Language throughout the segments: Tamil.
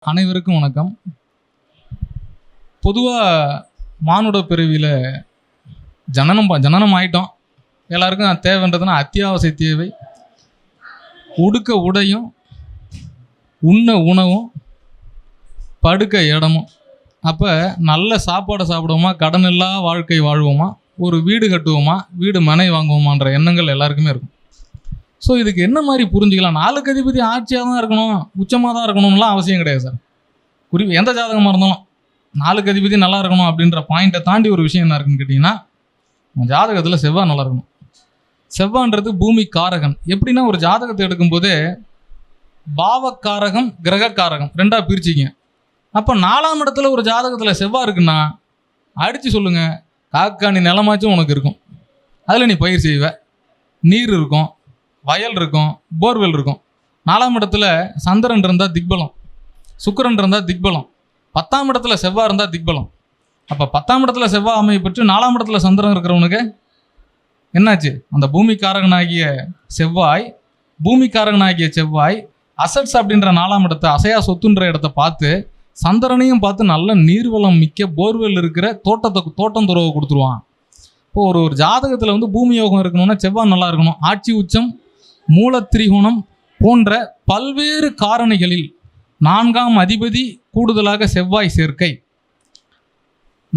அனைவருக்கும் வணக்கம். பொதுவாக மானுட பிறவியில் ஜனனம் ஆகிட்டோம். எல்லாருக்கும் தேவைன்றதுனா அத்தியாவசிய தேவை. உடுக்க உடையும், உண்ண உணவும், படுக்க இடமும். அப்போ நல்ல சாப்பாடை சாப்பிடுவோமா, கடன் இல்லா வாழ்க்கை வாழ்வோமா, ஒரு வீடு கட்டுவோமா, வீடு மனை வாங்குவோமான்ற எண்ணங்கள் எல்லாருக்குமே இருக்கும். ஸோ இதுக்கு என்ன மாதிரி புரிஞ்சுக்கலாம்? 4க்கு அதிபதி ஆட்சியாக தான் இருக்கணும், உச்சமாக தான் இருக்கணும்லாம் அவசியம் கிடையாது சார். எந்த ஜாதகமாக இருந்தாலும் 4க்கு அதிபதி நல்லா இருக்கணும் அப்படின்ற பாயிண்ட்டை தாண்டி ஒரு விஷயம் என்ன இருக்குன்னு கேட்டிங்கன்னா, உங்கள் ஜாதகத்தில் செவ்வாய் நல்லா இருக்கணும். செவ்வான்றது பூமி காரகன். எப்படின்னா, ஒரு ஜாதகத்தை எடுக்கும்போதே பாவக்காரகம் கிரகக்காரகம் ரெண்டாக பிரிச்சிங்க. அப்போ 4ஆம் இடத்துல ஒரு ஜாதகத்தில் செவ்வாய் இருக்குன்னா அடித்து சொல்லுங்கள், காக்காணி நிலமாச்சும் உனக்கு இருக்கும். அதில் நீ பயிர் செய்வ, நீர் இருக்கும், வயல் இருக்கும், போர்வெல் இருக்கும். 4ஆம் இடத்துல சந்திரன் இருந்தால் திக்பலம், சுக்கிரன் இருந்தால் திக்பலம், 10ஆம் இடத்துல செவ்வாய் இருந்தால் திக்பலம். அப்போ 10ஆம் இடத்துல செவ்வாய் அமைய பெற்று 4ஆம் இடத்துல சந்திரன் இருக்கிறவனுக்கு என்னாச்சு? அந்த பூமிக்காரகனாகிய செவ்வாய் அசட்ஸ் அப்படின்ற 4ஆம் இடத்தை, அசையா சொத்துன்ற இடத்த பார்த்து சந்திரனையும் பார்த்து நல்ல நீர்வளம் மிக்க போர்வெல் இருக்கிற தோட்டம் துறவை கொடுத்துருவான். இப்போ ஒரு ஜாதகத்தில் பூமி யோகம் இருக்கணும்னா செவ்வாய் நல்லா இருக்கணும். ஆட்சி உச்சம், மூலத்திரிகோணம் போன்ற பல்வேறு காரணிகளில் 4ஆம் அதிபதி கூடுதலாக செவ்வாய் சேர்க்கை,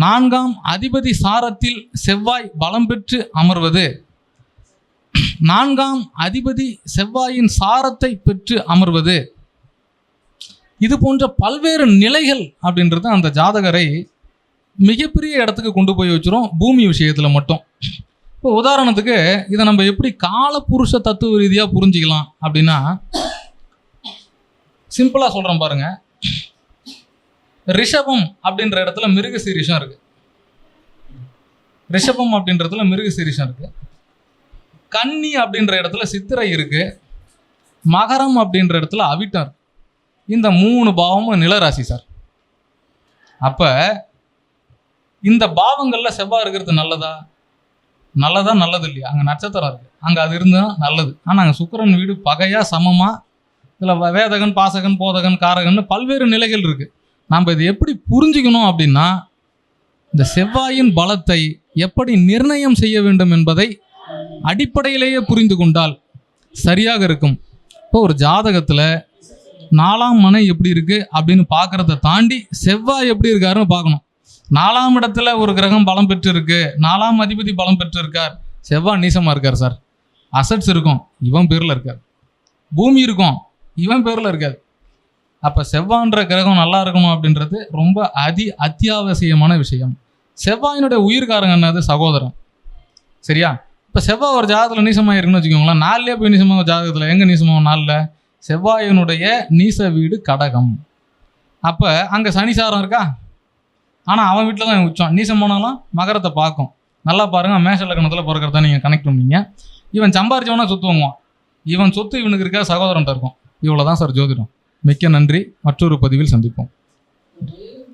4ஆம் அதிபதி சாரத்தில் செவ்வாய் பலம் பெற்று அமர்வது, 4ஆம் அதிபதி செவ்வாயின் சாரத்தை பெற்று அமர்வது, இது போன்ற பல்வேறு நிலைகள் அப்படின்றது அந்த ஜாதகரை மிகப்பெரிய இடத்துக்கு கொண்டு போய் வச்சிரும் பூமி விஷயத்தில் மட்டும். இப்போ உதாரணத்துக்கு இதை நம்ம எப்படி காலபுருஷ தத்துவ ரீதியாக புரிஞ்சிக்கலாம் அப்படின்னா, சிம்பிளாக சொல்கிறேன் பாருங்க. ரிஷபம் அப்படின்ற இடத்துல மிருகசீரிஷம் இருக்கு. கன்னி அப்படின்ற இடத்துல சித்திரை இருக்கு. மகரம் அப்படின்ற இடத்துல அவிட்டம் இருக்கு. இந்த 3 பாவமும் நிலராசி சார். அப்போ இந்த பாவங்களில் செவ்வாய் இருக்கிறது நல்லது இல்லையா? அங்கே நட்சத்திரம் இருக்குது, அங்கே அது இருந்தால் நல்லது. ஆனால் அங்கே சுக்கிரன் வீடு பகையாக சமமாக, இதில் வேதகன், பாசகன், போதகன், காரகன் பல்வேறு நிலைகள் இருக்குது. நாம் இதை எப்படி புரிஞ்சுக்கணும் அப்படின்னா, இந்த செவ்வாயின் பலத்தை எப்படி நிர்ணயம் செய்ய வேண்டும் என்பதை அடிப்படையிலேயே புரிந்து கொண்டால் சரியாக இருக்கும். இப்போ ஒரு ஜாதகத்தில் 4ஆம் மனை எப்படி இருக்குது அப்படின்னு பார்க்குறத தாண்டி செவ்வாய் எப்படி இருக்காருன்னு பார்க்கணும். 4ஆம் இடத்துல ஒரு கிரகம் பலம் பெற்று இருக்கு, 4ஆம் அதிபதி பலம் பெற்று இருக்கார், செவ்வாய் நீசமாக இருக்கார் சார். அசட்ஸ் இருக்கும், இவன் பேரில் இருக்கார். பூமி இருக்கும், இவன் பேரில் இருக்காது. அப்போ செவ்வாய்ன்ற கிரகம் நல்லா இருக்கணும் அப்படின்றது ரொம்ப அத்தியாவசியமான விஷயம். செவ்வாயினுடைய உயிர்காரங்க என்னது? சகோதரன். சரியா? இப்போ செவ்வாய் ஒரு ஜாதகத்தில் நீசமாக இருக்குன்னு வச்சுக்கோங்களேன். 4லே போய் நீசமாக ஜாதகத்தில் எங்கே நீசமாகும்? 4ல் செவ்வாயினுடைய நீச வீடு கடகம். அப்போ அங்கே சனிசாரம் இருக்கா? ஆனால் அவன் வீட்டில் தான் உச்சம். நீசம் போனாலும் மகரத்தை பார்க்கும். நல்லா பாருங்கள், மேஷ லக்னத்தில் பிறக்கிறதா நீங்கள் கனெக்ட் பண்ணீங்க. இவன் சம்பாரிச்சவனா சொத்து வாங்குவான். இவன் சொத்து இவனுக்கு இருக்க சகோதரன்ட்ட இருக்கும். இவ்வளோ தான் சார் ஜோதிடம். மிக்க நன்றி. மற்றொரு பதிவில் சந்திப்போம்.